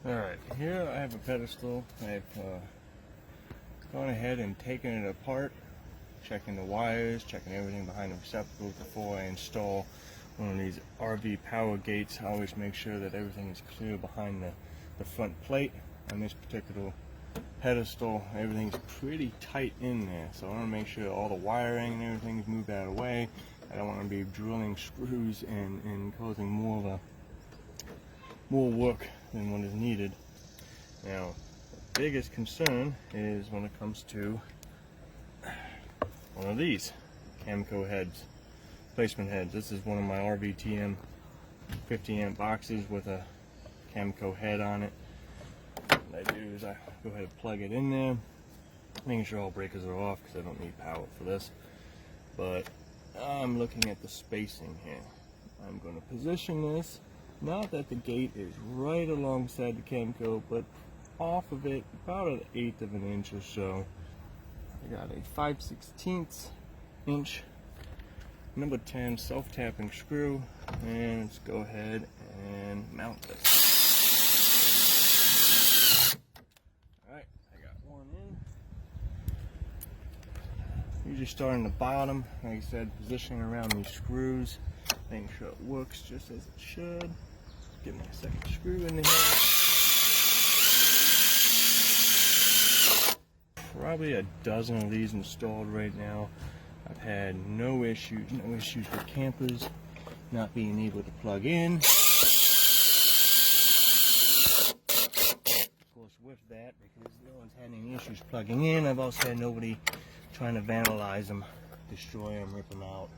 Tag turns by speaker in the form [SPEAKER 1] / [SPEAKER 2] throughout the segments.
[SPEAKER 1] Alright, here I have a pedestal. I've gone ahead and taken it apart, checking the wires, checking everything behind the receptacle before I install one of these RV PowerGates. I always make sure that everything is clear behind the front plate. On this particular pedestal, everything's pretty tight in there, so I want to make sure all the wiring and everything is moved out of the way. I don't want to be drilling screws and causing more work than what is needed. Now, the biggest concern is when it comes to one of these Camco heads, placement heads. This is one of my RVTM 50 amp boxes with a Camco head on it. What I do is I go ahead and plug it in there, making sure all breakers are off because I don't need power for this. But I'm looking at the spacing here. I'm going to position this, not that the gate is right alongside the Camco, but off of it about an 1/8 of an inch or so. I got a 5/16 inch number 10 self-tapping screw, and let's go ahead and mount this. Alright, I got one in. Usually starting the bottom, like I said, positioning around these screws, making sure it works just as it should. Get my second screw in here. Probably a dozen of these installed right now. I've had no issues with campers not being able to plug in. Of course, with that, because no one's had any issues plugging in, I've also had nobody trying to vandalize them, destroy them, rip them out.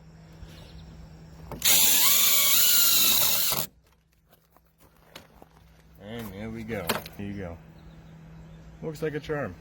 [SPEAKER 1] And there we go. There you go. Looks like a charm.